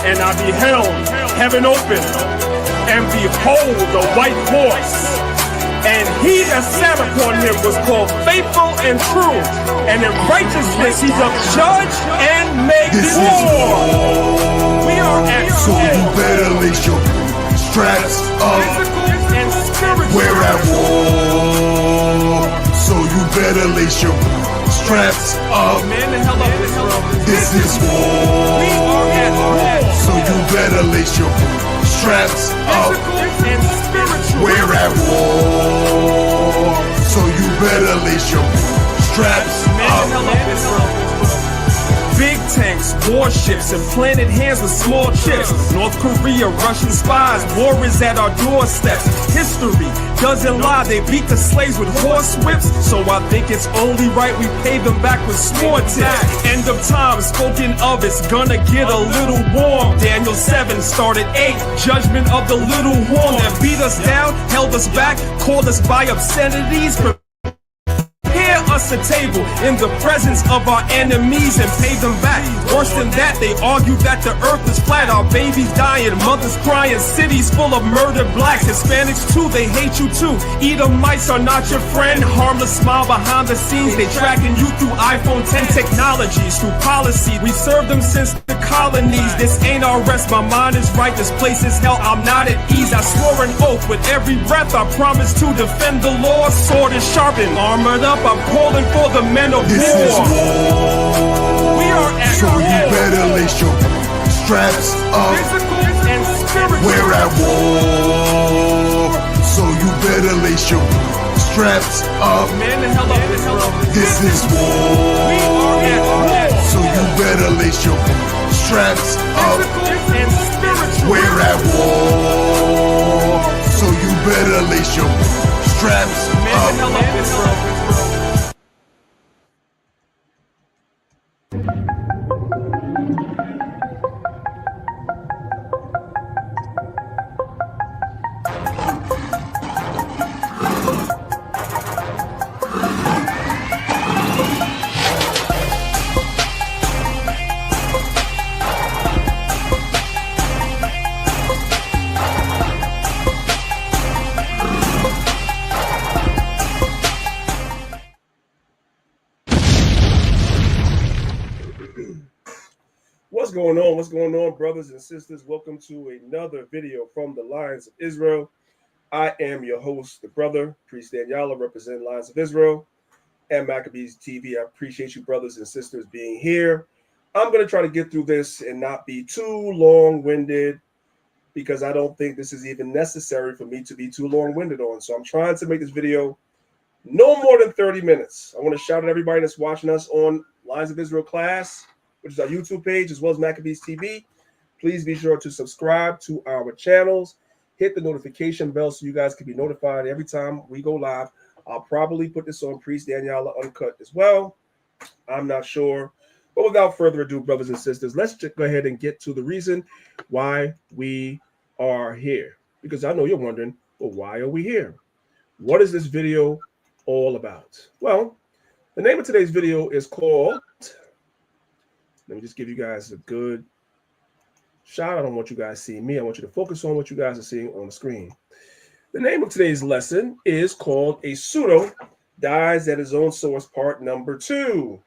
And I beheld heaven open, and behold a white horse. And he that sat upon him was called Faithful and True, and in righteousness he doth judge and make war. We are at So you better lace your straps up. and spiritual. We're at war. So you better lace your straps up. Man, the hell up this road. This is war. We are at war. So you better lace your straps up. And spiritual. We're at war. So you better lace your straps up. Big tanks, warships, and planted hands with small chips. North Korea, Russian spies, war is at our doorsteps. History doesn't lie, they beat the slaves with horse whips. So I think it's only right we pay them back with sword tips. End of time, spoken of, it's gonna get a little warm. Daniel 7 started 8, judgment of the little horn that beat us down, held us back, called us by obscenities. Us a table in the presence of our enemies and pay them back. Worse than that, they argue that the earth is flat. Our babies dying, mothers crying, cities full of murdered blacks. Hispanics too, they hate you too. Edomites are not your friend. Harmless smile behind the scenes. They tracking you through iPhone 10 technologies, through policy. We served them since the colonies. This ain't our rest, my mind is right. This place is hell, I'm not at ease. I swore an oath with every breath. I promise to defend the law. Sword is sharpened, armored up, I'm calling for the men of This war. is war. We are at So war. you better lace your straps up. Physical and spiritual. We're at war. So you better lace your straps up. Man, the hell up this road. This is war. We are at war. So you better lace your straps up. Physical and spiritual. We're at war. So you better lace your straps Man, the hell up. up this road. What's going on, brothers and sisters? Welcome to another video from the Lions of Israel. I am your host, the brother, Priest Daniela, representing Lions of Israel and Maccabees TV. I appreciate you, brothers and sisters, being here. I'm going to try to get through this and not be too long-winded because I don't think this is even necessary for me to be too long-winded on. So I'm trying to make this video no more than 30 minutes. I want to shout at everybody that's watching us on Lions of Israel class, which is our YouTube page, as well as Maccabees TV. Please be sure to subscribe to our channels. Hit the notification bell so you guys can be notified every time we go live. I'll probably put this on Priest Daniela Uncut as well. I'm not sure. But without further ado, brothers and sisters, let's just go ahead and get to the reason why we are here. Because I know you're wondering, well, why are we here? What is this video all about? Well, the name of today's video is called... Let me just give you guys a good shot. I don't want you guys seeing me. I want you to focus on what you guys are seeing on the screen. The name of today's lesson is called A Pseudo Dies at His Own Source, part number 2.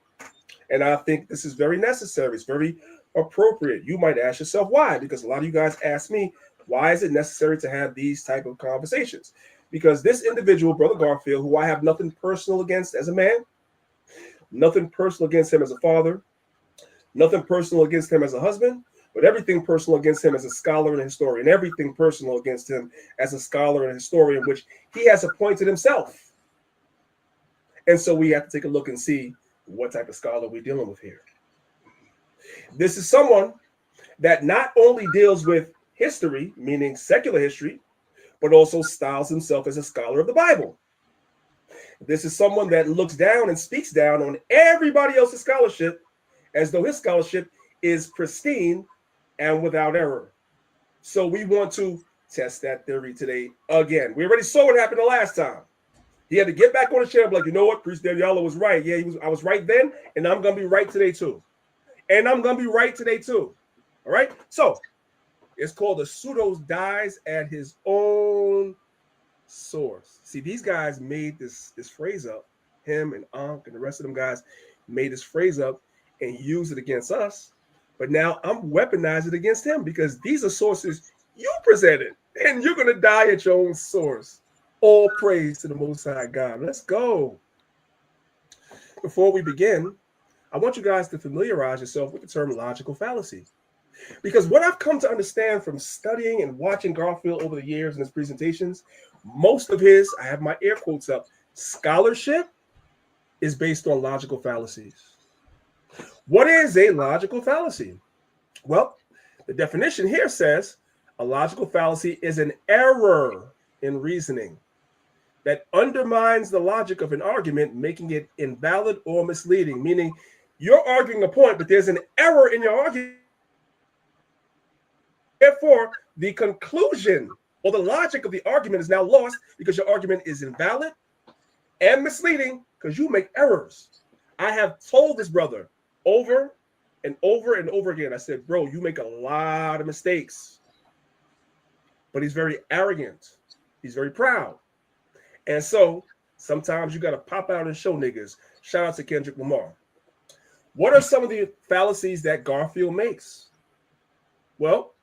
And I think this is very necessary. It's very appropriate. You might ask yourself why, because a lot of you guys ask me, why is it necessary to have these type of conversations? Because this individual, Brother Garfield, who I have nothing personal against as a man, nothing personal against him as a father, nothing personal against him as a husband, but everything personal against him as a scholar and a historian, everything personal against him as a scholar and a historian, which he has appointed himself. And so we have to take a look and see what type of scholar we're dealing with here. This is someone that not only deals with history, meaning secular history, but also styles himself as a scholar of the Bible. This is someone that looks down and speaks down on everybody else's scholarship as though his scholarship is pristine and without error. So we want to test that theory today again. We already saw what happened the last time. He had to get back on the channel, like, you know what, Priest Daniela was right. Yeah, I was right then, and I'm going to be right today too. And I'm going to be right today too. All right. So it's called the pseudo dies at his own source. See, these guys made this phrase up. Him and Ankh and the rest of them guys made this phrase up and used it against us. But now I'm weaponizing it against him because these are sources you presented, and you're going to die at your own source. All praise to the Most High God. Let's go. Before we begin, I want you guys to familiarize yourself with the term logical fallacy. Because what I've come to understand from studying and watching Garfield over the years in his presentations, most of his, I have my air quotes up, scholarship is based on logical fallacies. What is a logical fallacy? Well, the definition here says a logical fallacy is an error in reasoning that undermines the logic of an argument, making it invalid or misleading, meaning you're arguing a point, but there's an error in your argument. Therefore, the conclusion or the logic of the argument is now lost because your argument is invalid and misleading because you make errors. I have told this brother over and over and over again. I said, bro, you make a lot of mistakes. But he's very arrogant. He's very proud. And so sometimes you got to pop out and show niggas. Shout out to Kendrick Lamar. What are some of the fallacies that Garfield makes? Well,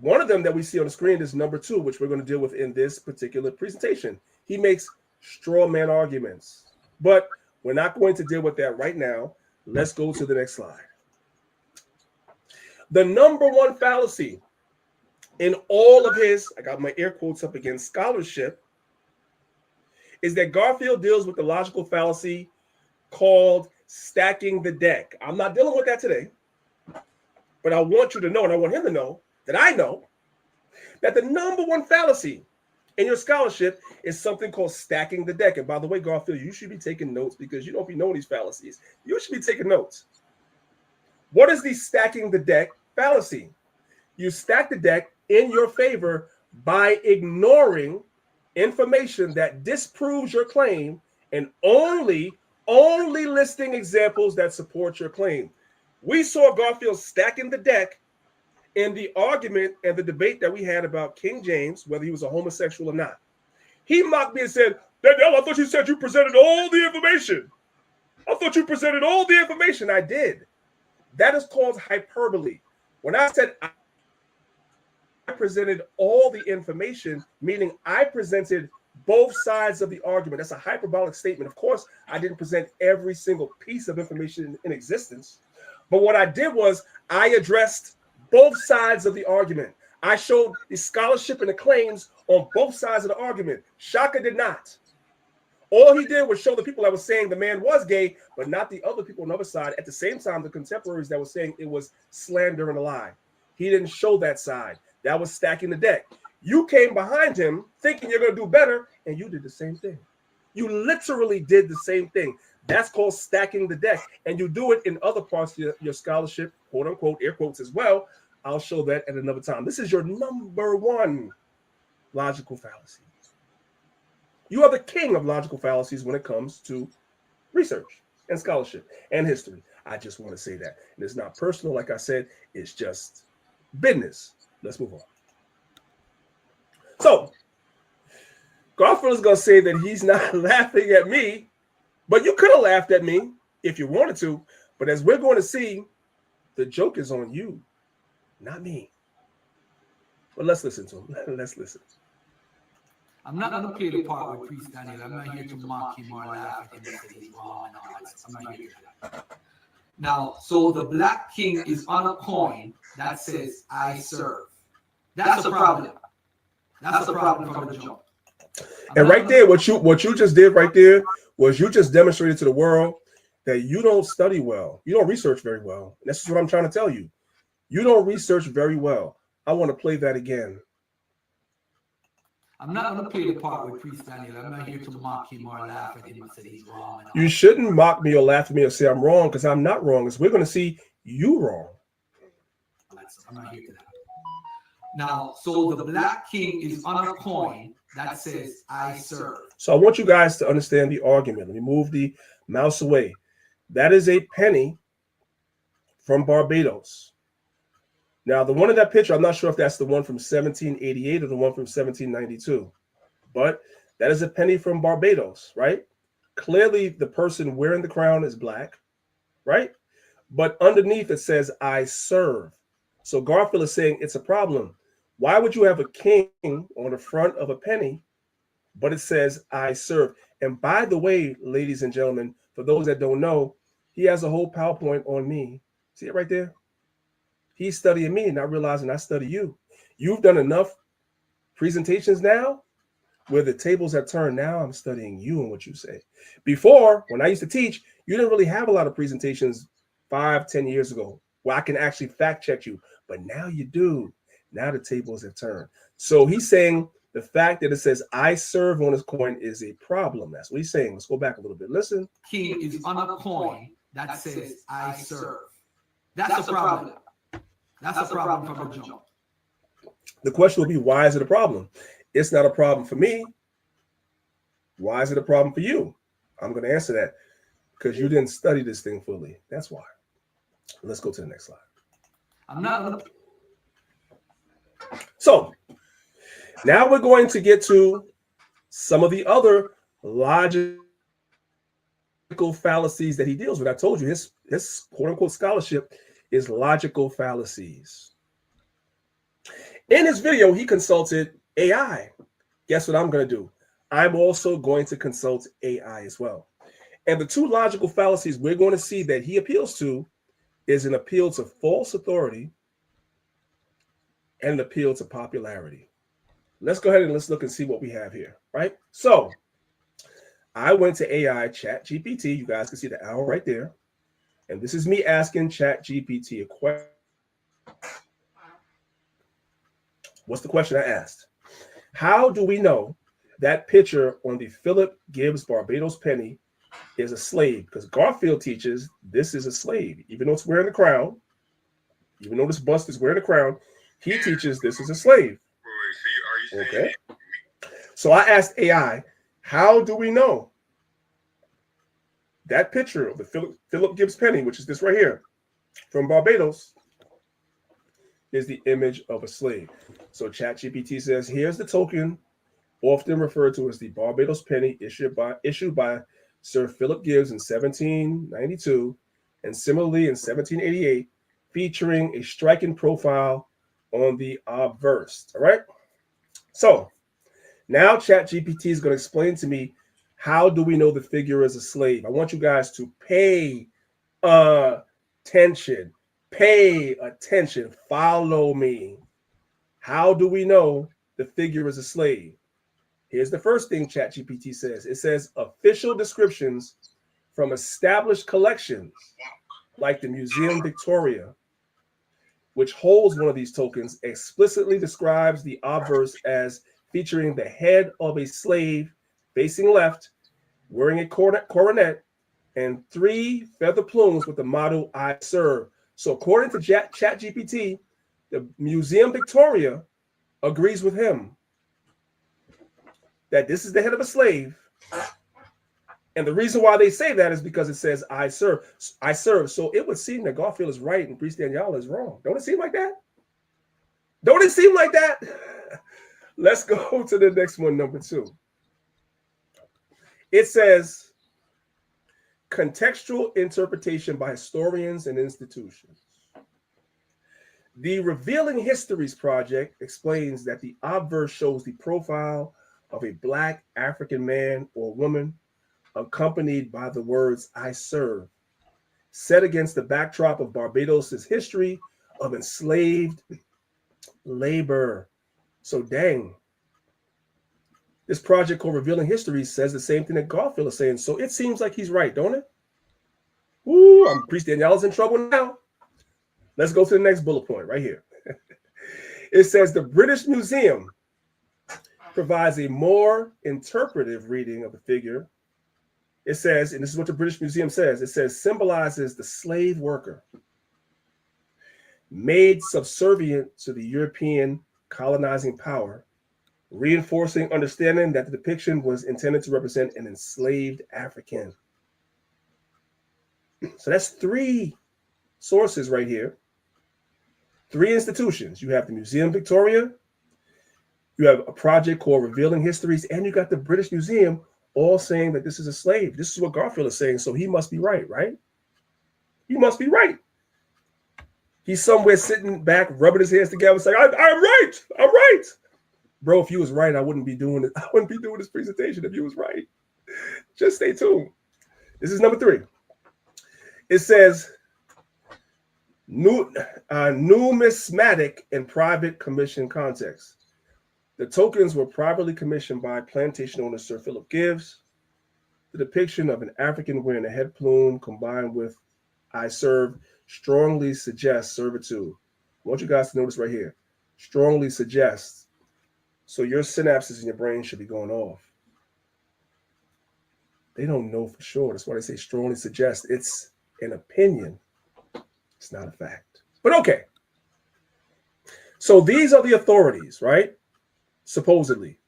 one of them that we see on the screen is number 2, which we're going to deal with in this particular presentation. He makes straw man arguments. But we're not going to deal with that right now. Let's go to the next slide. The number 1 fallacy in all of his, I got my air quotes up against scholarship, is that Garfield deals with the logical fallacy called stacking the deck. I'm not dealing with that today, but I want you to know, and I want him to know, that I know that the number 1 fallacy in your scholarship is something called stacking the deck. And by the way, Garfield, you should be taking notes because you don't be knowing these fallacies. You should be taking notes. What is the stacking the deck fallacy? You stack the deck in your favor by ignoring information that disproves your claim and only listing examples that support your claim. We saw Garfield stacking the deck in the argument and the debate that we had about King James, whether he was a homosexual or not. He mocked me and said, Danielle, I thought you said you presented all the information. I thought you presented all the information. I did. That is called hyperbole. When I said I presented all the information, meaning I presented both sides of the argument. That's a hyperbolic statement. Of course, I didn't present every single piece of information in existence. But what I did was I addressed both sides of the argument. I showed the scholarship and the claims on both sides of the argument. Shaka did not. All he did was show the people that were saying the man was gay, but not the other people on the other side. At the same time, the contemporaries that were saying it was slander and a lie. He didn't show that side. That was stacking the deck. You came behind him thinking you're going to do better, and you did the same thing. You literally did the same thing. That's called stacking the deck. And you do it in other parts of your scholarship, quote unquote, air quotes as well. I'll show that at another time. This is your number 1 logical fallacy. You are the king of logical fallacies when it comes to research and scholarship and history. I just want to say that. And it's not personal, like I said, it's just business. Let's move on. So, Garfield is going to say that he's not laughing at me, but you could have laughed at me if you wanted to. But as we're going to see, the joke is on you, not me. But let's listen to him. Let's listen. I'm not going to play the part with Priest Daniel. I'm not here to mock him or laugh at him and say he's wrong and all that. I'm not here for that. Now, so the black king is on a coin that says, I serve. That's a problem. That's a problem from the jump. And right there, what you just did right there was you just demonstrated to the world that you don't study well. You don't research very well. And this is what I'm trying to tell you. You don't research very well. I want to play that again. I'm not going to play the part with Priest Daniel. I'm not here to mock him or laugh at him and say he's wrong. You shouldn't mock me or laugh at me or say I'm wrong because I'm not wrong. Because we're going to see you wrong. I'm not here for that. Now, so the black king is on a coin that says, I serve. So I want you guys to understand the argument. Let me move the mouse away. That is a penny from Barbados. Now, the one in that picture, I'm not sure if that's the one from 1788 or the one from 1792, but that is a penny from Barbados, right? Clearly, the person wearing the crown is black, right? But underneath it says, I serve. So Garfield is saying it's a problem. Why would you have a king on the front of a penny, but it says, I serve? And by the way, ladies and gentlemen, for those that don't know, he has a whole PowerPoint on me. See it right there? He's studying me, not realizing I study you. You've done enough presentations now where the tables have turned. Now I'm studying you and what you say. Before, when I used to teach, you didn't really have a lot of presentations 5-10 years ago where I can actually fact check you. But now you do. Now the tables have turned. So he's saying the fact that it says I serve on his coin is a problem. That's what he's saying. Let's go back a little bit. Listen. King is on a coin that says I serve. That's a problem. That's a problem from the jump. The question will be, why is it a problem? It's not a problem for me. Why is it a problem for you? I'm going to answer that because you didn't study this thing fully. That's why. Let's go to the next slide. I'm not. So now we're going to get to some of the other logical fallacies that he deals with. I told you his quote unquote scholarship is logical fallacies. In his video, he consulted AI. Guess what I'm going to do? I'm also going to consult AI as well. And the two logical fallacies we're going to see that he appeals to is an appeal to false authority and an appeal to popularity. Let's go ahead and let's look and see what we have here, right? So I went to AI Chat GPT. You guys can see the arrow right there. And this is me asking Chat GPT a question. What's the question I asked? How do we know that picture on the Philip Gibbs Barbados penny is a slave? Because Garfield teaches this is a slave. Even though it's wearing the crown, even though this bust is wearing the crown, he teaches this is a slave. Okay. So I asked AI, how do we know that picture of the Philip Gibbs penny, which is this right here from Barbados, is the image of a slave? So ChatGPT says, here's the token, often referred to as the Barbados penny, issued by Sir Philip Gibbs in 1792, and similarly in 1788, featuring a striking profile on the obverse. All right. So now ChatGPT is going to explain to me, how do we know the figure is a slave? I want you guys to pay attention. Pay attention. Follow me. How do we know the figure is a slave? Here's the first thing ChatGPT says. It says official descriptions from established collections like the Museum Victoria, which holds one of these tokens, explicitly describes the obverse as featuring the head of a slave facing left, wearing a coronet, and 3 feather plumes with the motto, I serve. So according to ChatGPT, the Museum Victoria agrees with him that this is the head of a slave. And the reason why they say that is because it says, I serve. I serve. So it would seem that Garfield is right and Priest Daniela is wrong. Don't it seem like that? Don't it seem like that? Let's go to the next one, number 2. It says, contextual interpretation by historians and institutions. The Revealing Histories Project explains that the obverse shows the profile of a Black African man or woman accompanied by the words, I serve, set against the backdrop of Barbados's history of enslaved labor. So dang, this project called Revealing History says the same thing that Garfield is saying. So it seems like he's right, don't it? Ooh, I'm Priest Daniela's in trouble now. Let's go to the next bullet point right here. It says the British Museum provides a more interpretive reading of the figure. It says, and this is what the British Museum says, it says symbolizes the slave worker made subservient to the European colonizing power, reinforcing understanding that the depiction was intended to represent an enslaved African. So that's 3 sources right here 3 institutions. You have the Museum Victoria, you have a project called Revealing Histories, and you got the British Museum all saying that this is a slave. This is what Garfield is saying, so he must be right, right? He must be right. He's somewhere sitting back, rubbing his hands together, saying, I'm right, I'm right. Bro, if you was right, I wouldn't be doing it. I wouldn't be doing this presentation if you was right. Just stay tuned. This is number 3. It says, numismatic and private commission context. The tokens were privately commissioned by plantation owner Sir Philip Gibbs. The depiction of an African wearing a head plume combined with I serve strongly suggests servitude. I want you guys to notice right here. Strongly suggests. So your synapses in your brain should be going off. They don't know for sure. That's why they say strongly suggest. It's an opinion. It's not a fact. But okay. So these are the authorities, right? Supposedly.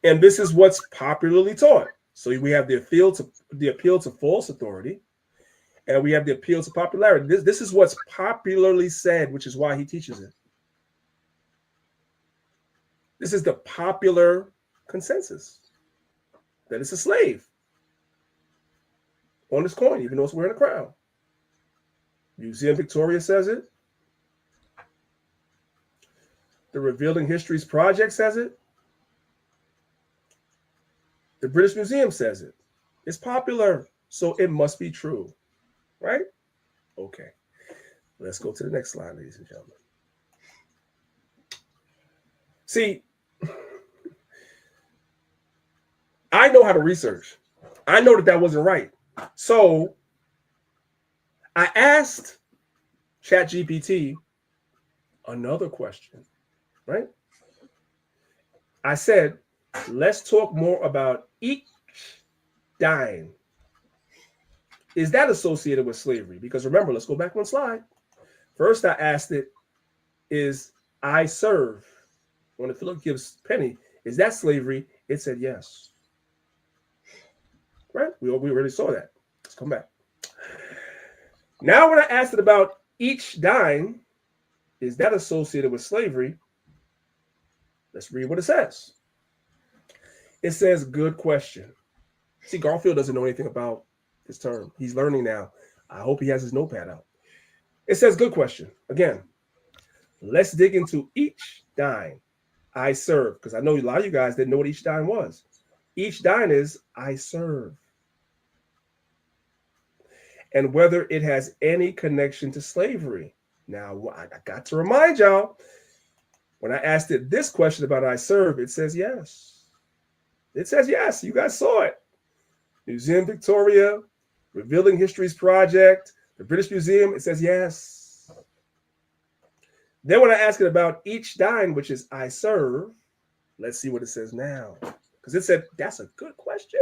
And this is what's popularly taught. So we have the appeal to false authority, and we have the appeal to popularity. This is what's popularly said, which is why he teaches it. This is the popular consensus that it's a slave on this coin, even though it's wearing a crown. Museum Victoria says it. The Revealing Histories Project says it. The British Museum says it. It's popular, so it must be true, right? Okay. Let's go to the next slide, ladies and gentlemen. See, I know how to research. I know that wasn't right. So I asked ChatGPT another question, right? I said, let's talk more about each dime. Is that associated with slavery? Because remember, let's go back one slide. First, I asked it, is I serve, when the Philip Gibbs penny, is that slavery? It said yes. Right? We already saw that. Let's come back. Now, when I asked it about each dime, is that associated with slavery? Let's read what it says. It says, good question. See, Garfield doesn't know anything about this term. He's learning now. I hope he has his notepad out. It says, good question. Again, let's dig into each dime I serve, because I know a lot of you guys didn't know what each dime was. Each dime is I serve. And whether it has any connection to slavery. Now, I got to remind y'all, when I asked it this question about I serve, it says yes. It says yes. You guys saw it. Museum Victoria, Revealing Histories Project, the British Museum, it says yes. Then when I ask it about each dime, which is I serve, let's see what it says now. Because it said, that's a good question.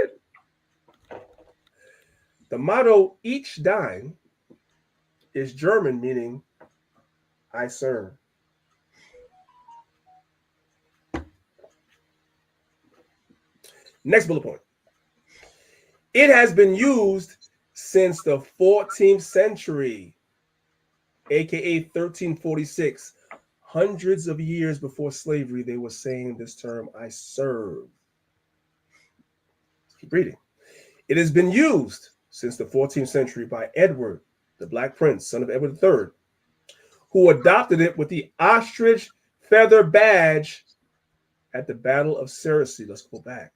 The motto, each dime, is German, meaning I serve. Next bullet point. It has been used since the 14th century, aka 1346. Hundreds of years before slavery, they were saying this term, I serve. Let's keep reading. It has been used since the 14th century by Edward, the Black Prince, son of Edward III, who adopted it with the ostrich feather badge at the Battle of Cersei. Let's go back.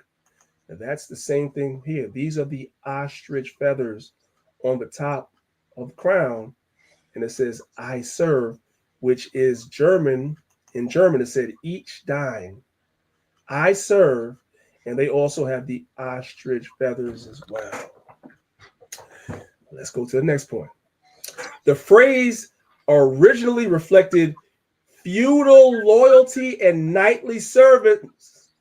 Now that's the same thing here. These are the ostrich feathers on the top of the crown. And it says, I serve, which is German. In German, it said each dime. I serve. And they also have the ostrich feathers as well. Let's go to the next point. The phrase originally reflected feudal loyalty and knightly service.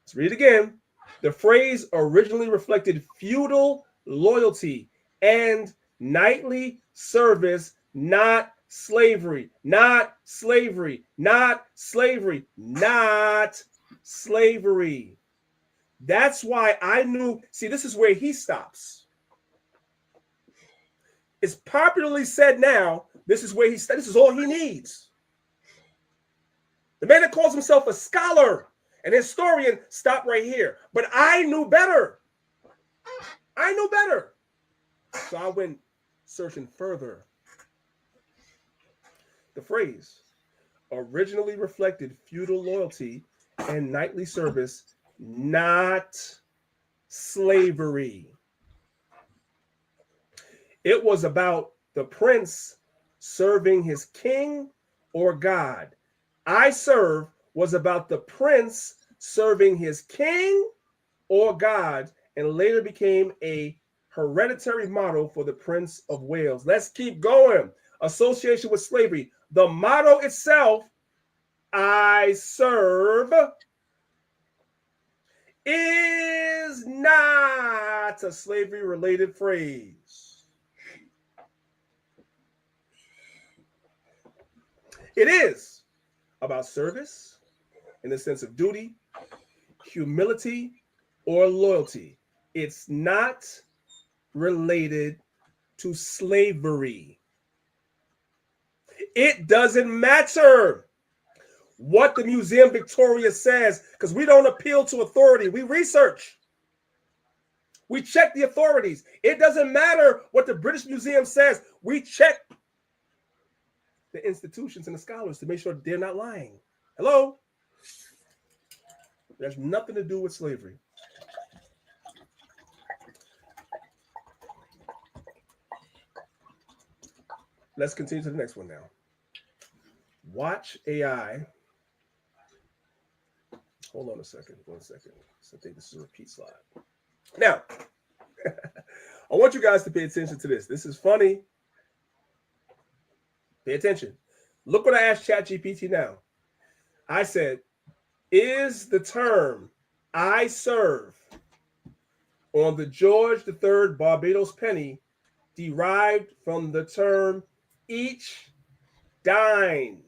Let's read it again. The phrase originally reflected feudal loyalty and knightly service, not slavery, not slavery, not slavery, not slavery. That's why I knew. See, this is where he stops. It's popularly said now, this is where he stops. This is all he needs. The man that calls himself a scholar, an historian, stopped right here. But I knew better. I knew better. So I went searching further. The phrase originally reflected feudal loyalty and knightly service, not slavery. It was about the prince serving his king or God. I serve was about the prince serving his king or God, and later became a hereditary motto for the Prince of Wales. Let's keep going. Association with slavery. The motto itself, I serve, is not a slavery-related phrase. It is about service in the sense of duty, humility, or loyalty. It's not related to slavery. It doesn't matter what the Museum Victoria says, because we don't appeal to authority. We research. We check the authorities. It doesn't matter what the British Museum says. We check the institutions and the scholars to make sure they're not lying. Hello? There's nothing to do with slavery. Let's continue to the next one now. Watch AI. Hold on a second. 1 second. I think this is a repeat slide. Now, I want you guys to pay attention to this. This is funny. Pay attention. Look what I asked ChatGPT now. I said, is the term I serve on the George III Barbados penny derived from the term each dime?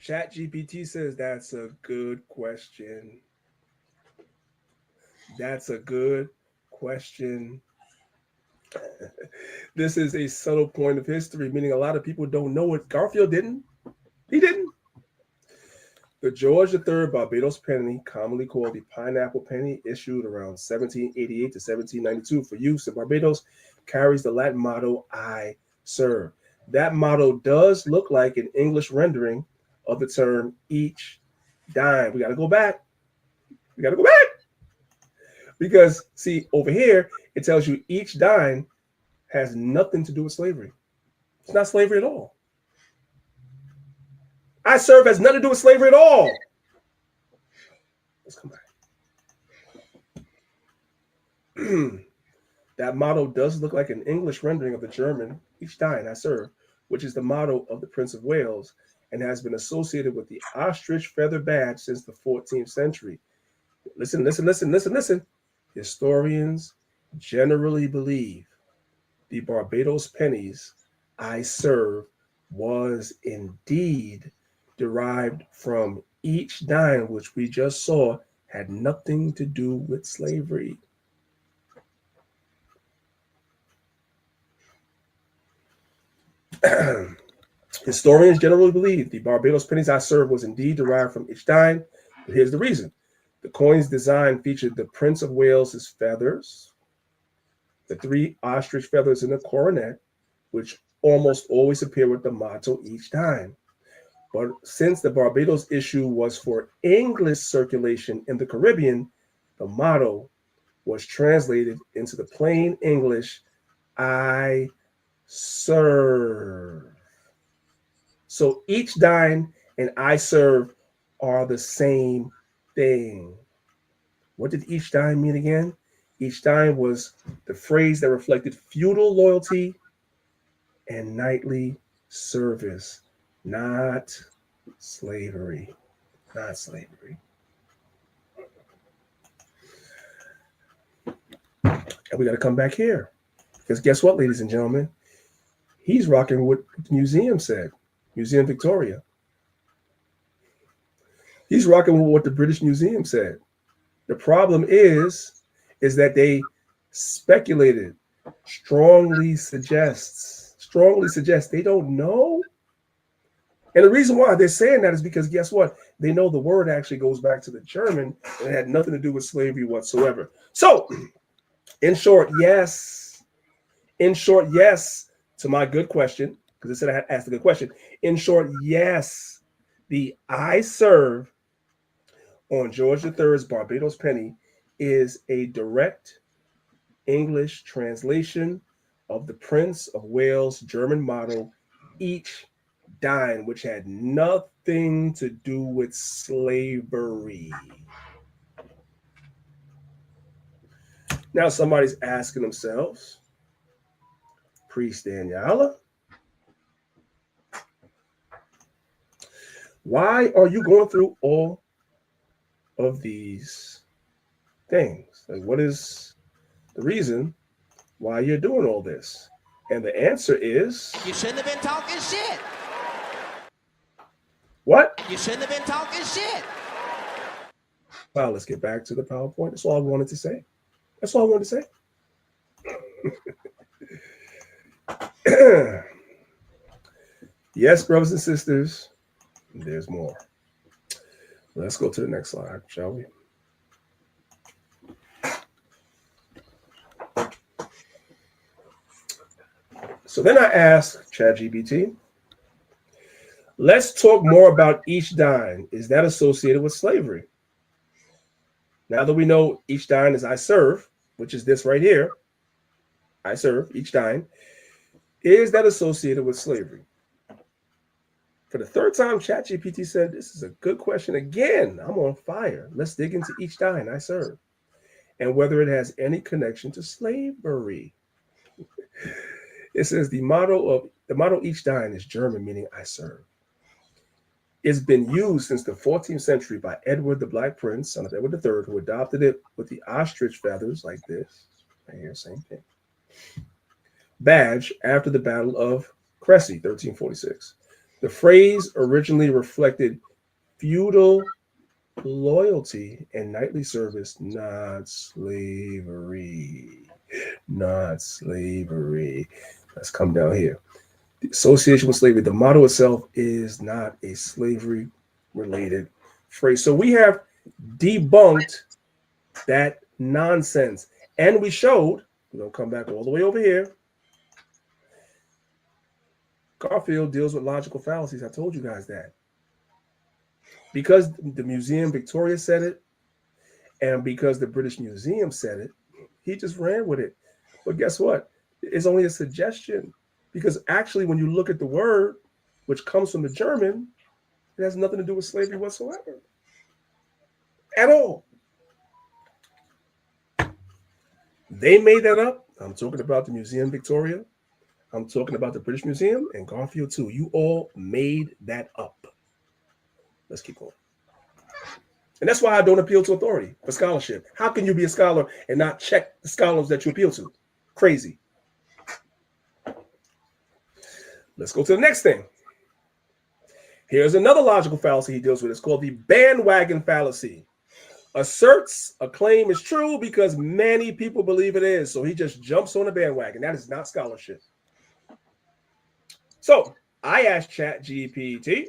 ChatGPT says that's a good question. That's a good question. This is a subtle point of history, meaning a lot of people don't know it. Garfield didn't. He didn't. The George III Barbados penny, commonly called the pineapple penny, issued around 1788 to 1792 for use in Barbados, carries the Latin motto, I serve. That motto does look like an English rendering of the term each dime. We got to go back. We got to go back. Because, see, over here, it tells you each dime has nothing to do with slavery. It's not slavery at all. I serve has nothing to do with slavery at all. Let's come back. That motto does look like an English rendering of the German each dime I serve, which is the motto of the Prince of Wales and has been associated with the ostrich feather badge since the 14th century. Listen, listen, listen, listen, listen. Historians generally believe the Barbados pennies I serve was indeed derived from each dime, which we just saw had nothing to do with slavery. Historians generally believe the Barbados pennies I serve was indeed derived from each dime. But here's the reason. The coin's design featured the Prince of Wales's feathers, the 3 ostrich feathers in the coronet, which almost always appear with the motto each dime. But since the Barbados issue was for English circulation in the Caribbean, the motto was translated into the plain English, I serve. So each dime and I serve are the same thing. What did each dime mean again? Each dime was the phrase that reflected feudal loyalty and knightly service, not slavery. Not slavery. And we got to come back here. Because guess what, ladies and gentlemen? He's rocking what the museum said. Museum Victoria. He's rocking with what the British Museum said. The problem is that they speculated, strongly suggests they don't know. And the reason why they're saying that is because guess what? They know the word actually goes back to the German and it had nothing to do with slavery whatsoever. So, in short, yes. In short, yes to my good question, because I said I had asked a good question. In short, yes, the I serve on George III's Barbados penny is a direct English translation of the Prince of Wales German motto, each dime, which had nothing to do with slavery. Now somebody's asking themselves, Priest Daniela, why are you going through all of these things? Like, what is the reason why you're doing all this? And the answer is, you shouldn't have been talking shit. What? You shouldn't have been talking shit. Well, let's get back to the PowerPoint. That's all I wanted to say. That's all I wanted to say. Yes, brothers and sisters, there's more. Let's go to the next slide, shall we? So then I asked ChatGPT, let's talk more about each dime. Is that associated with slavery? Now that we know each dime is I serve, which is this right here, I serve, each dime, is that associated with slavery? For the third time, ChatGPT said, this is a good question. Again, I'm on fire. Let's dig into each dime I serve and whether it has any connection to slavery. It says the motto each dime is German, meaning I serve. It's been used since the 14th century by Edward the Black Prince, son of Edward III, who adopted it with the ostrich feathers like this. Right here, same thing. Badge after the Battle of Crécy, 1346. The phrase originally reflected feudal loyalty and knightly service, not slavery. Not slavery. Let's come down here. The association with slavery, the motto itself is not a slavery-related phrase. So we have debunked that nonsense. And we showed, we're going to come back all the way over here. Garfield deals with logical fallacies. I told you guys that. Because the Museum Victoria said it, and because the British Museum said it, he just ran with it. But guess what? It's only a suggestion. Because actually, when you look at the word, which comes from the German, it has nothing to do with slavery whatsoever. At all. They made that up. I'm talking about the Museum Victoria. I'm talking about the British Museum and Garfield too. You all made that up. Let's keep going. And that's why I don't appeal to authority for scholarship. How can you be a scholar and not check the scholars that you appeal to? Crazy. Let's go to the next thing. Here's another logical fallacy he deals with. It's called the bandwagon fallacy. Asserts a claim is true because many people believe it is. So he just jumps on the bandwagon. That is not scholarship. So I asked ChatGPT,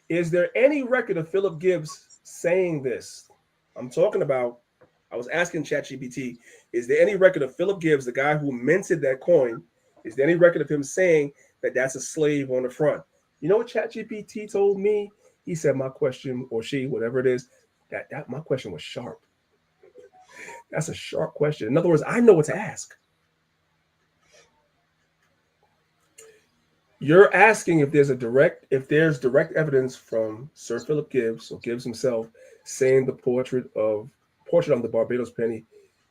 is there any record of Philip Gibbs saying this? I was asking ChatGPT, is there any record of Philip Gibbs, the guy who minted that coin? Is there any record of him saying that that's a slave on the front? You know what ChatGPT told me? He said my question, or she, whatever it is, that my question was sharp. That's a sharp question. In other words, I know what to ask. You're asking if there's direct evidence from Sir Philip Gibbs, or Gibbs himself, saying the portrait on the Barbados penny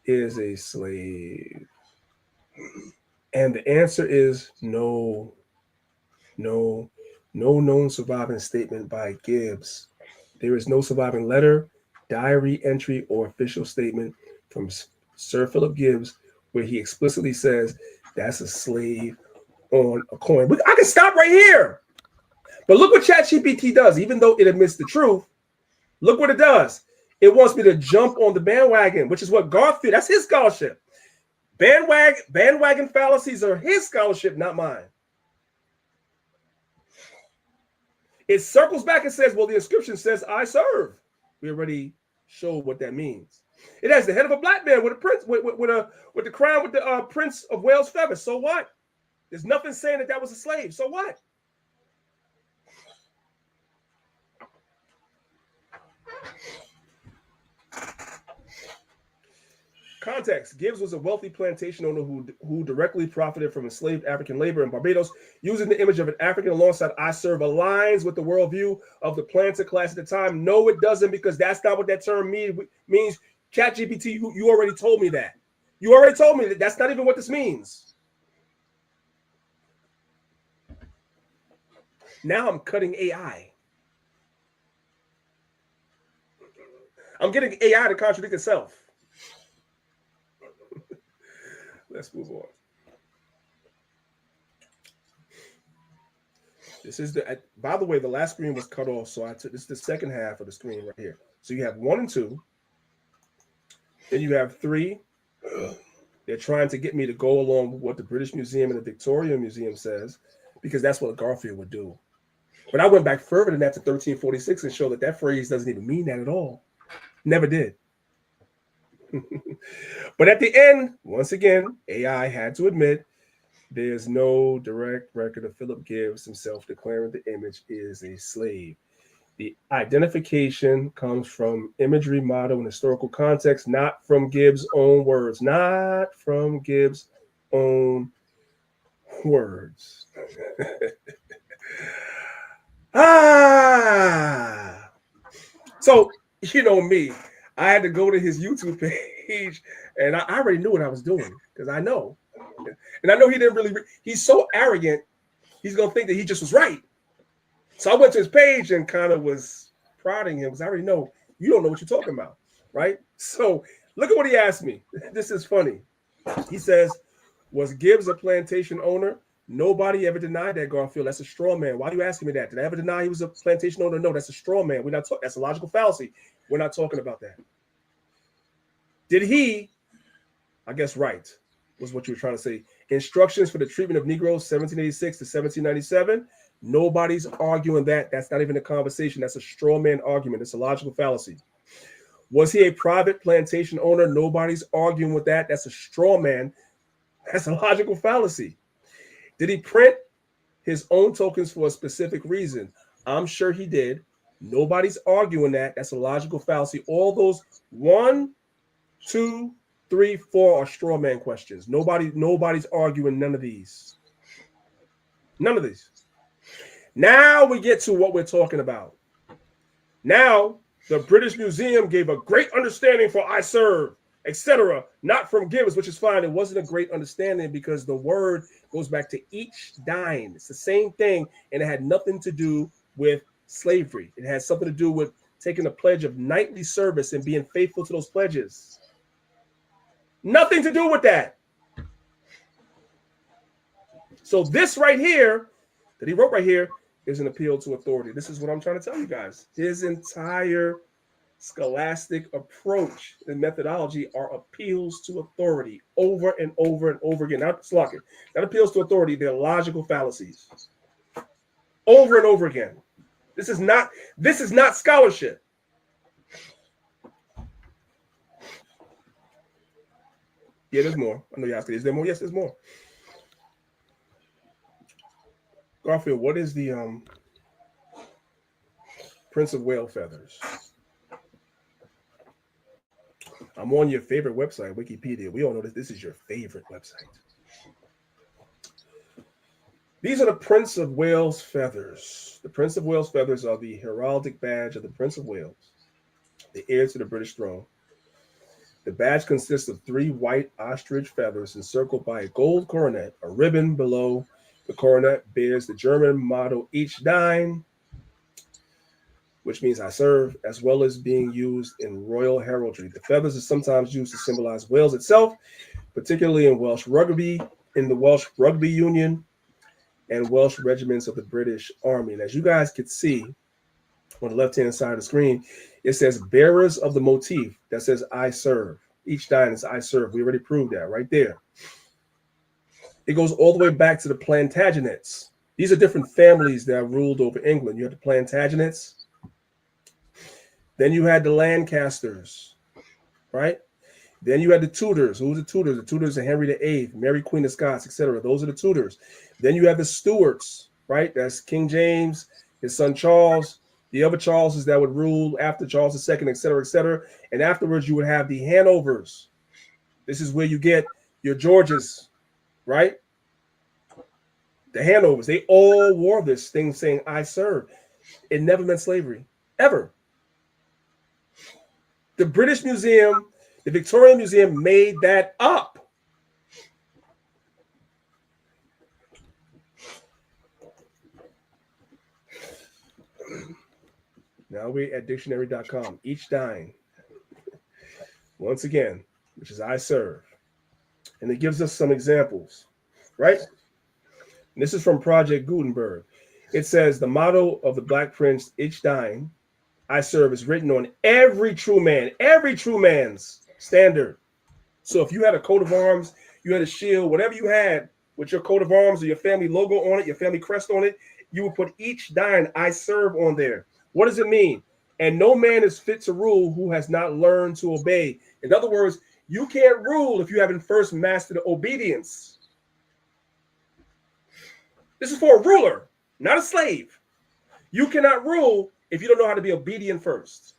is a slave. And the answer is no. No known surviving statement by Gibbs. There is no surviving letter, diary entry, or official statement from Sir Philip Gibbs where he explicitly says that's a slave on a coin. I can stop right here. But look what ChatGPT does. Even though it admits the truth, look what it does. It wants me to jump on the bandwagon, which is what Garfield, that's his scholarship. Bandwagon fallacies are his scholarship, not mine. It circles back and says, well, the inscription says, I serve. We already showed what that means. It has the head of a black man with a prince, with the crown with the Prince of Wales feather. So what? There's nothing saying that that was a slave. So what? Context. Gibbs was a wealthy plantation owner who directly profited from enslaved African labor in Barbados. Using the image of an African alongside I serve aligns with the worldview of the planter class at the time. No, it doesn't, because that's not what that term means. ChatGPT, you already told me that. You already told me that that's not even what this means. Now I'm cutting AI. I'm getting AI to contradict itself. Let's move on. This is by the way, the last screen was cut off, so this is the second half of the screen right here. So you have 1 and 2. Then you have 3. They're trying to get me to go along with what the British Museum and the Victoria Museum says, because that's what Garfield would do. But I went back further than that to 1346 and showed that phrase doesn't even mean that at all. Never did. But at the end, once again, AI had to admit there's no direct record of Philip Gibbs himself declaring the image is a slave. The identification comes from imagery, motto, and historical context, not from Gibbs' own words. Not from Gibbs' own words. So, you know me, I had to go to his YouTube page, and I already knew what I was doing, because I know. And I know he didn't really, he's so arrogant, he's going to think that he just was right. So I went to his page and kind of was prodding him, because I already know you don't know what you're talking about, right? So look at what he asked me. This is funny. He says, was Gibbs a plantation owner? Nobody ever denied that, Garfield. That's a straw man. Why are you asking me that? Did I ever deny he was a plantation owner? No, that's a straw man. We're not talking. That's a logical fallacy. We're not talking about that. Did he, I guess right, was what you were trying to say. Instructions for the treatment of Negroes, 1786 to 1797. Nobody's arguing that. That's not even a conversation. That's a straw man argument. It's a logical fallacy. Was he a private plantation owner? Nobody's arguing with that. That's a straw man. That's a logical fallacy. Did he print his own tokens for a specific reason? I'm sure he did. Nobody's arguing that. That's a logical fallacy. All those 1, 2, 3, 4 are straw man questions. Nobody's arguing none of these. None of these. Now we get to what we're talking about. Now the British Museum gave a great understanding for I serve, etc. Not from Gibbs, which is fine. It wasn't a great understanding because the word goes back to each dine. It's the same thing, and it had nothing to do with slavery. It had something to do with taking a pledge of knightly service and being faithful to those pledges. Nothing to do with that. So this right here, that he wrote right here, is an appeal to authority. This is what I'm trying to tell you guys. His entire scholastic approach and methodology are appeals to authority over and over and over again. Not slocking. That appeals to authority. They're logical fallacies. Over and over again. This is not scholarship. Yeah, there's more. I know you asked me. Is there more? Yes, there's more. Garfield, what is the Prince of Wales feathers? I'm on your favorite website, Wikipedia. We all know that this is your favorite website. These are the Prince of Wales feathers. The Prince of Wales feathers are the heraldic badge of the Prince of Wales, the heir to the British throne. The badge consists of 3 white ostrich feathers encircled by a gold coronet. A ribbon below the coronet bears the German motto, each dine, which means I serve, as well as being used in royal heraldry. The feathers are sometimes used to symbolize Wales itself, particularly in Welsh rugby, in the Welsh Rugby Union, and Welsh regiments of the British Army. And as you guys can see on the left-hand side of the screen, it says bearers of the motif that says I serve. Each dine is I serve. We already proved that right there. It goes all the way back to the Plantagenets. These are different families that ruled over England. You had the Plantagenets. Then you had the Lancasters, right? Then you had the Tudors. Who were the Tudors? The Tudors are Henry VIII, Mary Queen of Scots, etc. Those are the Tudors. Then you have the Stuarts, right? That's King James, his son Charles, the other Charleses that would rule after Charles II, etc., etc. And afterwards, you would have the Hanovers. This is where you get your Georges, right? The Hanovers. They all wore this thing saying, I serve. It never meant slavery, ever. The British Museum, the Victorian Museum made that up. Now we're at dictionary.com. Each dine, once again, which is I serve. And it gives us some examples, right? And this is from Project Gutenberg. It says the motto of the Black Prince, each dine, I serve, is written on every true man's standard. So if you had a coat of arms, you had a shield, whatever you had with your coat of arms or your family logo on it, your family crest on it, you would put each dine, I serve, on there. What does it mean? And no man is fit to rule who has not learned to obey. In other words, you can't rule if you haven't first mastered obedience. This is for a ruler, not a slave. You cannot rule if you don't know how to be obedient first.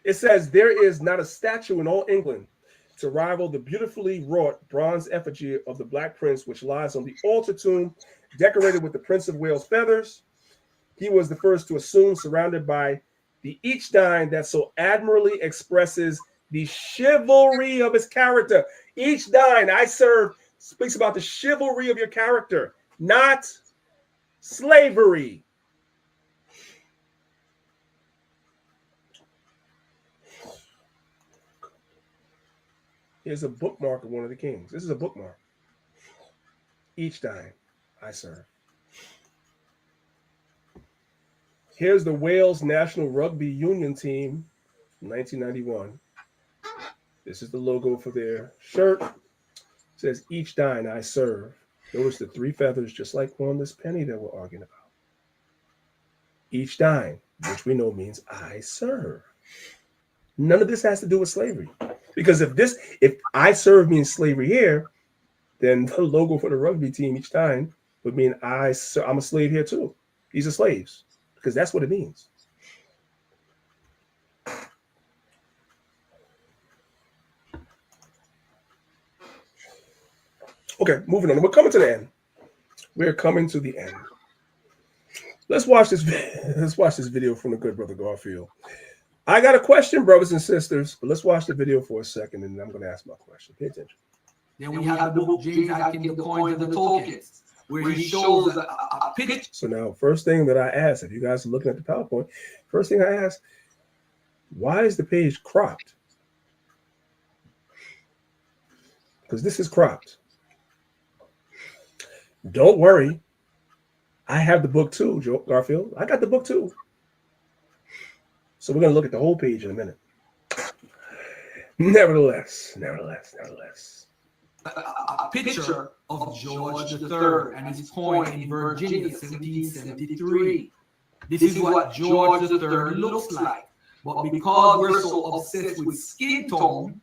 It says, there is not a statue in all England to rival the beautifully wrought bronze effigy of the Black Prince, which lies on the altar tomb, decorated with the Prince of Wales feathers. He was the first to assume, surrounded by the each dine that so admirably expresses the chivalry of his character. Each dine, I serve, speaks about the chivalry of your character, not slavery. Here's a bookmark of one of the kings. This is a bookmark. Each dine, I serve. Here's the Wales National Rugby Union team, 1991. This is the logo for their shirt. It says, each dine I serve. Notice the three feathers, just like on this penny that we're arguing about. Each dine, which we know means I serve. None of this has to do with slavery. Because if I serve means slavery here, then the logo for the rugby team each time would mean I'm a slave here too. These are slaves, because that's what it means. Okay, moving on. We're coming to the end. We're coming to the end. Let's watch this. Let's watch this video from the good brother Garfield. I got a question, brothers and sisters, but let's watch the video for a second, and I'm going to ask my question. Pay attention. Then we have the book James Atkin, the coins and the tokens, where he shows a picture. So now, first thing that I asked, if you guys are looking at the PowerPoint, first thing I asked, why is the page cropped? Because this is cropped. Don't worry. I have the book too, Joe Garfield. I got the book too. So we're going to look at the whole page in a minute. Nevertheless. A picture of George III and his coin in Virginia, 1773. This is what George III looks like. But because we're so obsessed with skin tone,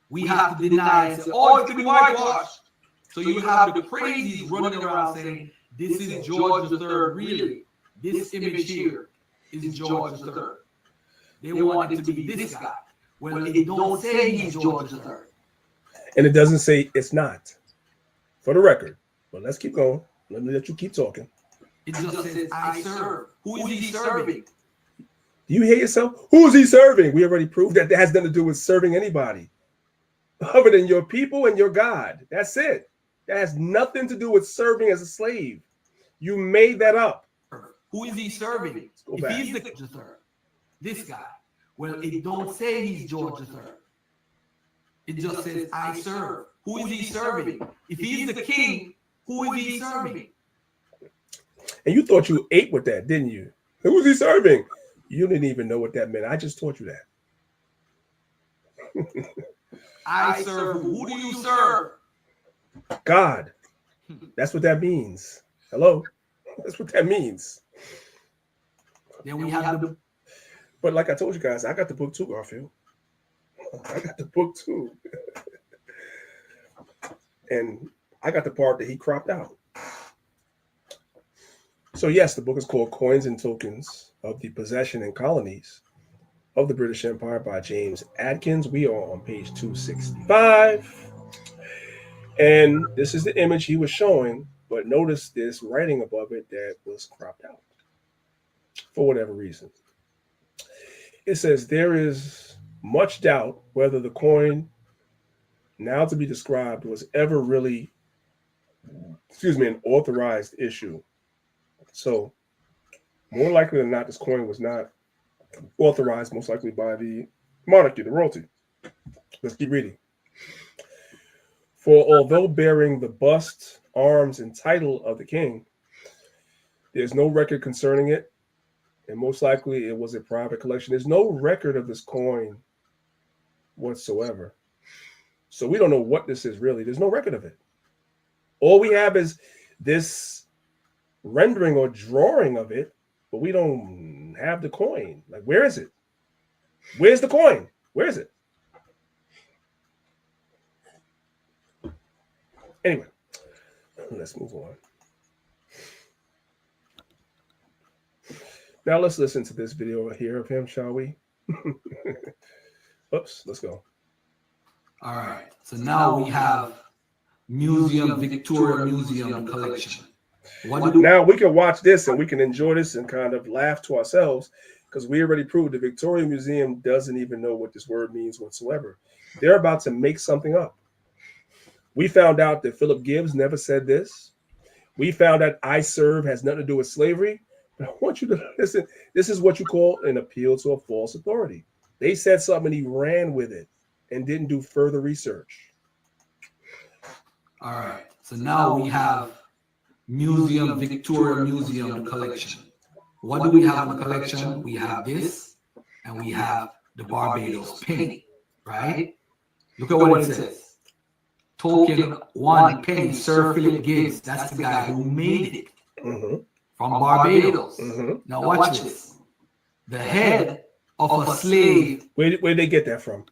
we have to deny and say, oh, it could be whitewashed. So you have the crazies running around saying, this is George III, really. This image here is George III. They want it to be this guy. Well, it don't say he's George III. And it doesn't say it's not, for the record. But let's keep going. Let me let you keep talking. It just says, I serve. Who is he serving? Do you hear yourself? Who is he serving? We already proved that has nothing to do with serving anybody other than your people and your God. That's it. That has nothing to do with serving as a slave. You made that up. Who is he serving? If he's the George III, this guy. Well, it don't say he's George III. It just says, I serve. Who is he serving? If he's the king, who is he serving? And you thought you ate with that, didn't you? Who is he serving? You didn't even know what that meant. I just taught you that. I serve. Who do you serve? God. That's what that means. Hello? That's what that means. Then we have the But like I told you guys, I got the book too, Garfield. I got the book too. And I got the part that he cropped out. So yes, the book is called Coins and Tokens of the Possession and Colonies of the British Empire by James Adkins. We are on page 265. And this is the image he was showing, but notice this writing above it that was cropped out for whatever reason. It says, there is much doubt whether the coin now to be described was ever really, an authorized issue. So more likely than not, this coin was not authorized, most likely by the monarchy, the royalty. Let's keep reading. For although bearing the bust, arms, and title of the king, there's no record concerning it, and most likely it was a private collection. There's no record of this coin whatsoever. So we don't know what this is really. There's no record of it. All we have is this rendering or drawing of it, but we don't have the coin. Like, where is it? Where's the coin? Where is it? Anyway, let's move on. Now let's listen to this video here of him, shall we? Oops, let's go. All right. So now we have Victoria Museum collection. Now we can watch this and we can enjoy this and kind of laugh to ourselves because we already proved the Victoria Museum doesn't even know what this word means whatsoever. They're about to make something up. We found out that Philip Gibbs never said this. We found out I serve has nothing to do with slavery. But I want you to listen. This is what you call an appeal to a false authority. They said something and he ran with it and didn't do further research. All right. So now we have Victoria Museum collection. What do we have in the collection? We have this and we have the Barbados penny, right? Look at what it says. Token 1 penny, Sir Philip Gibbs. That's the guy who made it from Barbados. Now watch this. The head of a slave. Where did they get that from?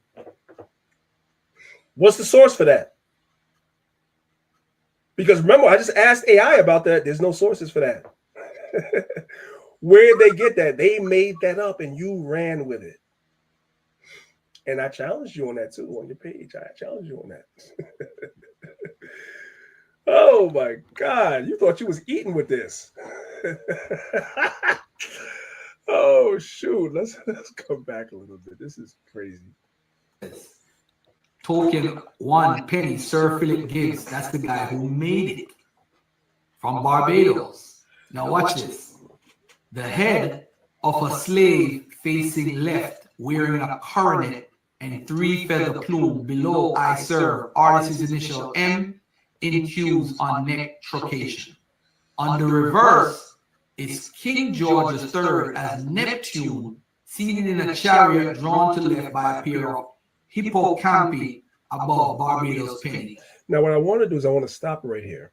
What's the source for that? Because remember, I just asked AI about that. There's no sources for that. Where did they get that? They made that up and you ran with it. And I challenged you on that too on your page. I challenged you on that. Oh my God. You thought you was eating with this. Oh shoot. Let's come back a little bit. This is crazy. Token 1 penny, Sir Philip Gibbs. That's the guy who made it from Barbados. Now watch this. The head of a slave facing left, wearing a coronet and 3 feather plume below I serve, artist's initial M in Q's on neck truncation. On the reverse is King George III as Neptune, seated in a chariot drawn to left by a pair of hippocampi above Barbados penny. Now what I want to do is I want to stop right here.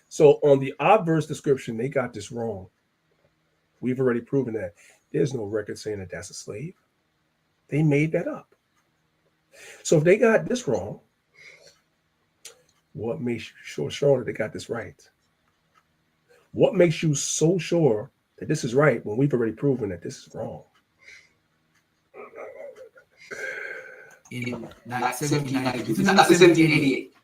So on the obverse description, they got this wrong. We've already proven that. There's no record saying that that's a slave. They made that up. So if they got this wrong, what makes you sure that they got this right? What makes you so sure that this is right when we've already proven that this is wrong? In 1790, this is not 1788.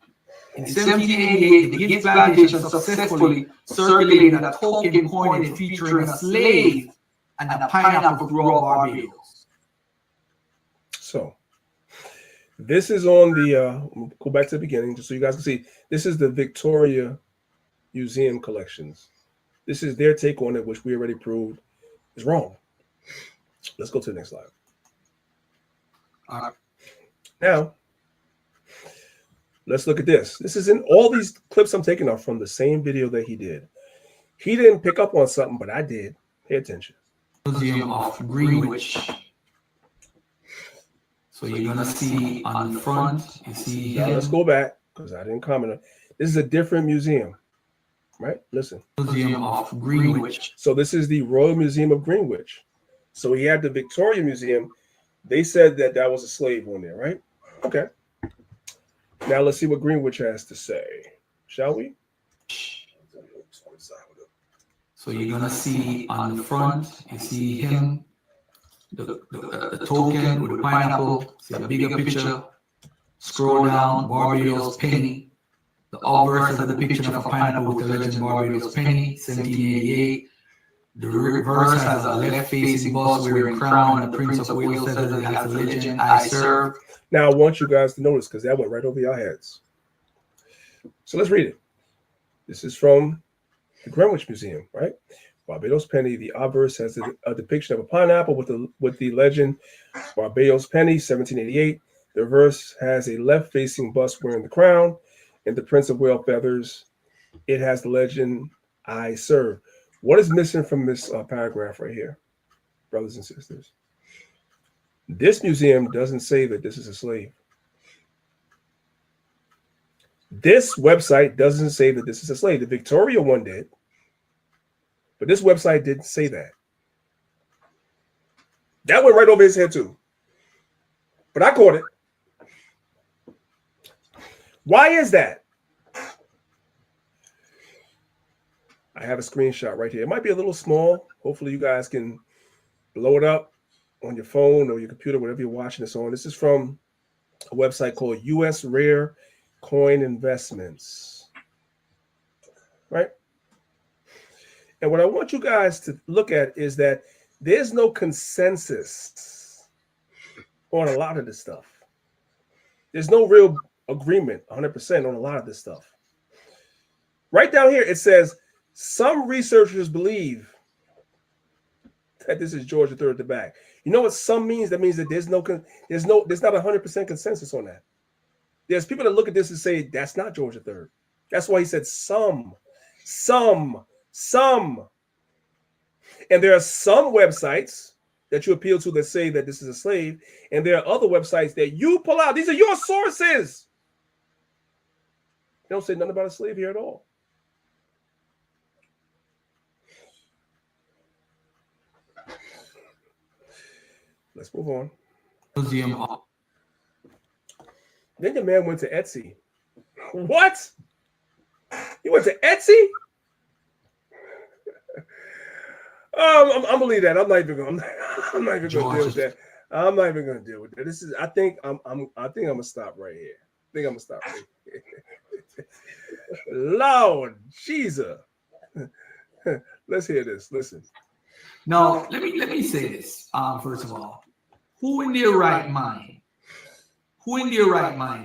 In 1788, the Gibbs plantation successfully circulated a token coinage featuring a slave and a pineapple grew up Barbados. So this is on the, go back to the beginning just so you guys can see. This is the Victoria Museum collections. This is their take on it, which we already proved is wrong. Let's go to the next slide. All right. Now, let's look at this. This is in all these clips I'm taking off from the same video that he did. He didn't pick up on something, but I did. Pay attention. Museum of Greenwich. So you're gonna see on the front, you see now let's go back because I didn't comment on. This is a different museum, right? Listen. Museum of Greenwich. So this is the Royal Museum of Greenwich. So he had the Victoria Museum. They said that that was a slave on there, right? Okay. Now let's see what Greenwich has to say, shall we? So you're gonna see on the front, you see him, the token with the pineapple. See a bigger picture. Scroll down, Barbados penny. The obverse has a depiction of a pineapple with the legend Barbados penny, 1788. The reverse has a left-facing bus wearing crown, and the Prince of Wales says that it has the legend I serve. Now I want you guys to notice because that went right over your heads. So let's read it. This is from the Greenwich Museum, right? Barbados penny. The obverse has a depiction of a pineapple with the legend Barbados penny, 1788. The reverse has a left-facing bust wearing the crown, and the Prince of Wales feathers. It has the legend I serve. What is missing from this paragraph right here, brothers and sisters? This museum doesn't say that this is a slave. This website doesn't say that this is a slave. The Victoria one did, but this website didn't say that. That went right over his head too. But I caught it. Why is that? I have a screenshot right here. It might be a little small. Hopefully you guys can blow it up on your phone or your computer, whatever you're watching this on. This is from a website called US Rare Coin Investments, right? And what I want you guys to look at is that there's no consensus on a lot of this stuff. There's no real agreement 100% on a lot of this stuff. Right down here, it says, some researchers believe that this is George III at the back. You know what some means? That means that there's not 100% consensus on that. There's people that look at this and say, that's not George III. That's why he said some. And there are some websites that you appeal to that say that this is a slave. And there are other websites that you pull out. These are your sources. They don't say nothing about a slave here at all. Let's move on. Museum. Then the man went to Etsy. What? You went to Etsy? I'm gonna leave that. I'm not even gonna deal with that. I'm not even gonna deal with that. This is. I think I'm gonna stop right here. Lord Jesus. Let's hear this. Listen. Now, let me say this. First of all, who in their right mind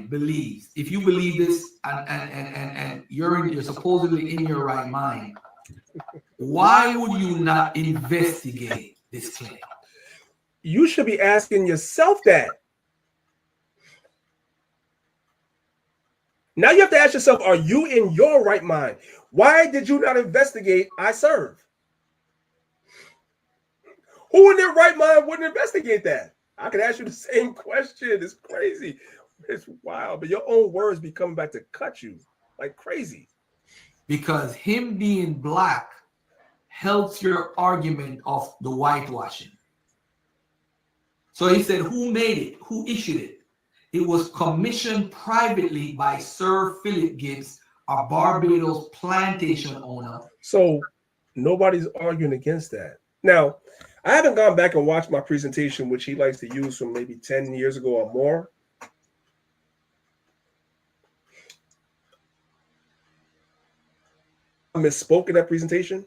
believes, if you believe this and you're supposedly in your right mind, why would you not investigate this claim? You should be asking yourself that. Now you have to ask yourself, are you in your right mind? Why did you not investigate I serve? Who in their right mind wouldn't investigate that? I could ask you the same question. It's crazy. It's wild. But your own words be coming back to cut you like crazy. Because him being black helps your argument of the whitewashing. So he said, who made it? Who issued it? It was commissioned privately by Sir Philip Gibbs, a Barbados plantation owner. So nobody's arguing against that. Now, I haven't gone back and watched my presentation, which he likes to use from maybe 10 years ago or more. I misspoke in that presentation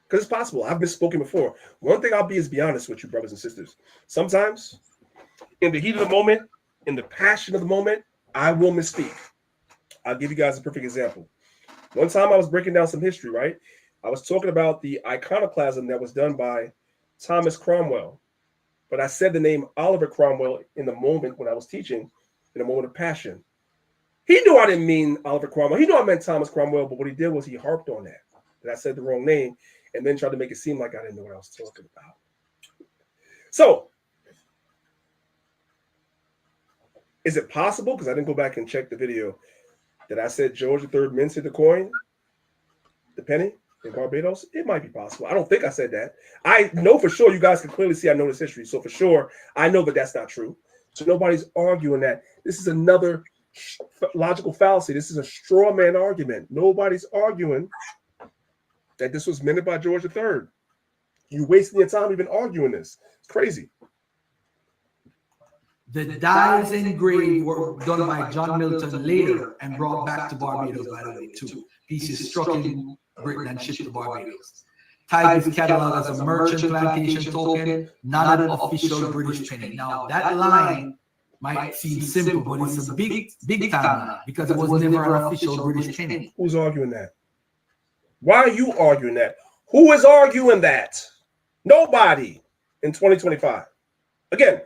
because it's possible. I've misspoken before. One thing I'll be honest with you, brothers and sisters. Sometimes in the heat of the moment, in the passion of the moment, I will misspeak. I'll give you guys a perfect example. One time I was breaking down some history, right? I was talking about the iconoclasm that was done by Thomas Cromwell. But I said the name Oliver Cromwell in the moment when I was teaching, in a moment of passion. He knew I didn't mean Oliver Cromwell. He knew I meant Thomas Cromwell, but what he did was he harped on that I said the wrong name and then tried to make it seem like I didn't know what I was talking about. So, is it possible, because I didn't go back and check the video, that I said George III minted the coin, the penny in Barbados? It might be possible. I don't think I said that. I know for sure. You guys can clearly see I know this history. So for sure, I know that that's not true. So nobody's arguing that. This is another logical fallacy. This is a straw man argument. Nobody's arguing that this was minted by George III. You're wasting your time even arguing this. It's crazy. The dies engraved were done by John Milton later and brought back to Barbados, by the way, too. Pieces struck in Britain and shipped to Barbados. Tied is cataloged as a merchant plantation token, not an official British penny. Now, that line might seem simple, but it's a big time line because it was never an official British penny. Who's arguing that? Why are you arguing that? Who is arguing that? Nobody in 2025. Again,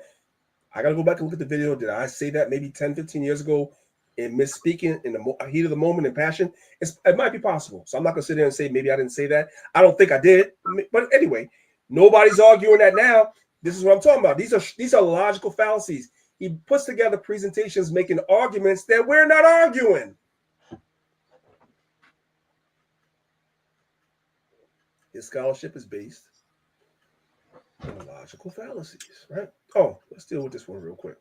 I got to go back and look at the video. Did I say that maybe 10, 15 years ago in misspeaking in the heat of the moment and passion? It might be possible. So I'm not going to sit there and say maybe I didn't say that. I don't think I did. But anyway, nobody's arguing that now. This is what I'm talking about. These are logical fallacies. He puts together presentations making arguments that we're not arguing. His scholarship is based on logical fallacies, right? Oh, let's deal with this one real quick.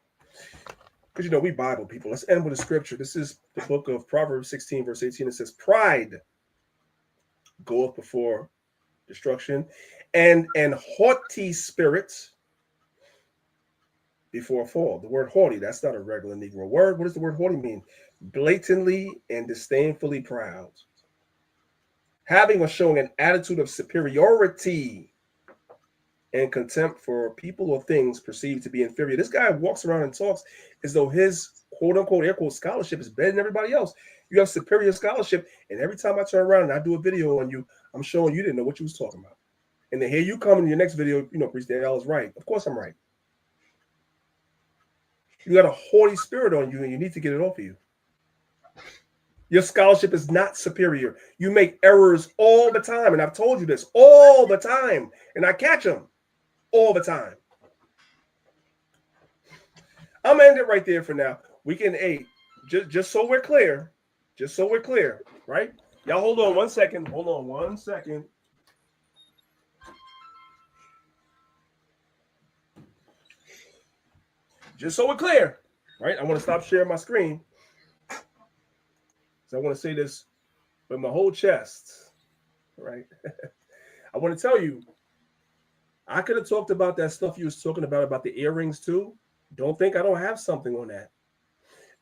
Because, you know, we Bible people. Let's end with a scripture. This is the book of Proverbs 16, verse 18. It says, pride goeth before destruction, and haughty spirits before a fall. The word haughty, that's not a regular Negro word. What does the word haughty mean? Blatantly and disdainfully proud. Having or showing an attitude of superiority and contempt for people or things perceived to be inferior. This guy walks around and talks as though his quote-unquote, air quote, scholarship is better than everybody else. You have superior scholarship, and every time I turn around and I do a video on you, I'm showing you didn't know what you was talking about. And then here you come in your next video, you know, Priest Daniel is right. Of course I'm right. You got a haughty spirit on you, and you need to get it off of you. Your scholarship is not superior. You make errors all the time, and I've told you this all the time, and I catch them all the time. I'm gonna end it right there for now. We can just so we're clear, right? Y'all hold on one second. Hold on one second. Just so we're clear, right? I want to stop sharing my screen. So I want to say this with my whole chest, right? I want to tell you, I could have talked about that stuff you was talking about the earrings too. Don't think I don't have something on that.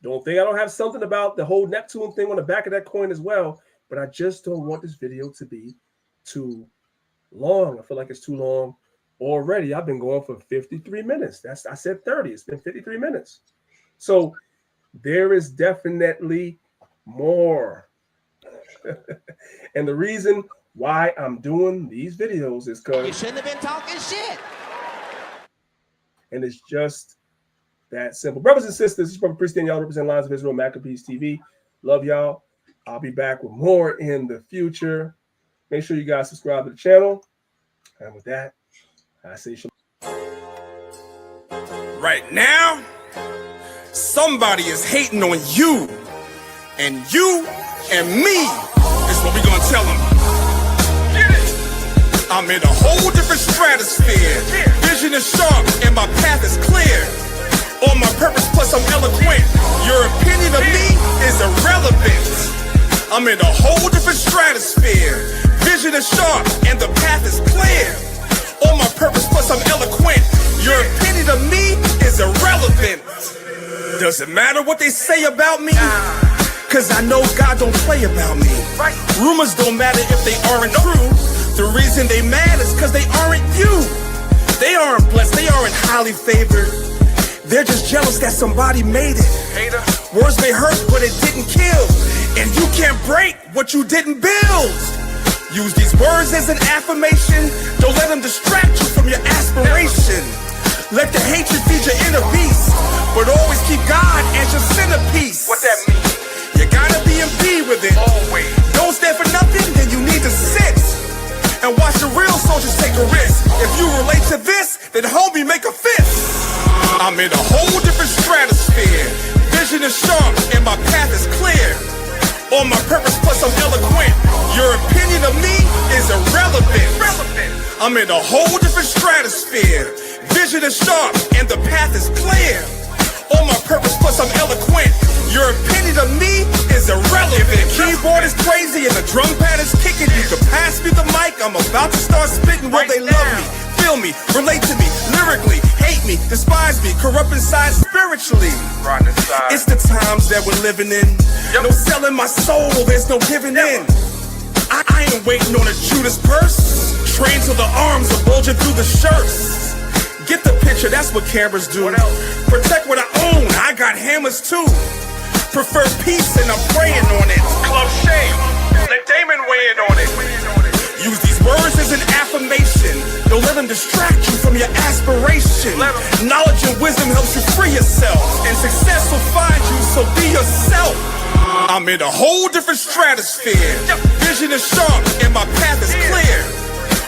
Don't think I don't have something about the whole Neptune thing on the back of that coin as well. But I just don't want this video to be too long. I feel like it's too long already. I've been going for 53 minutes. I said 30. It's been 53 minutes. So there is definitely more. And the reason why I'm doing these videos is because You shouldn't have been talking shit. And it's just that simple. Brothers and sisters, this is Brother Priest Daniel, represent Lines of Israel, Maccabees TV. Love y'all. I'll be back with more in the future. Make sure you guys subscribe to the channel. And with that, I say shalom. Right now, somebody is hating on you. And you and me is what we gonna tell them. Get it. I'm in a whole different stratosphere. Vision is sharp and my path is clear. On my purpose, plus I'm eloquent. Your opinion of me is irrelevant. I'm in a whole different stratosphere. Vision is sharp and the path is clear. On my purpose, plus I'm eloquent. Your opinion of me is irrelevant. Doesn't matter what they say about me, cause I know God don't play about me. Rumors don't matter if they aren't true. The reason they mad is cause they aren't you. They aren't blessed, they aren't highly favored. They're just jealous that somebody made it. Hater. Words may hurt, but it didn't kill. And you can't break what you didn't build. Use these words as an affirmation. Don't let them distract you from your aspiration. Let the hatred feed your inner beast, but always keep God as your centerpiece. What that mean? You gotta be in B with it. Always. Don't stand for nothing, then you need to sit and watch the real soldiers take a risk. If you relate to this, then homie, make a fist. I'm in a whole different stratosphere. Vision is sharp and my path is clear. I'm in a whole different stratosphere. Vision is sharp and the path is clear. On my purpose, plus I'm eloquent. Your opinion of me is irrelevant. If the keyboard is crazy and the drum pad is kicking, you can pass me the mic. I'm about to start spitting. Will they love me, feel me, relate to me, lyrically, hate me, despise me, corrupt inside spiritually? It's the times that we're living in. No selling my soul, there's no giving in. I ain't waiting on a Judas purse. Trained till the arms are bulging through the shirts. Get the picture, that's what cameras do. Protect what I own, I got hammers too. Prefer peace and I'm praying on it. Club shame, let Damon weigh in on it. Use these words as an affirmation. Don't let them distract you from your aspiration. Knowledge and wisdom helps you free yourself, and success will find you, so be yourself. I'm in a whole different stratosphere. Vision is sharp and my path is clear.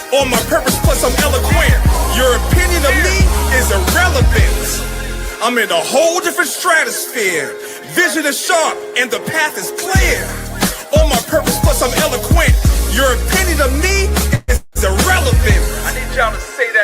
On my purpose, plus I'm eloquent. Your opinion of me is irrelevant. I'm in a whole different stratosphere. Vision is sharp and the path is clear. On my purpose, plus I'm eloquent. Your opinion of me is irrelevant. I need y'all to say that.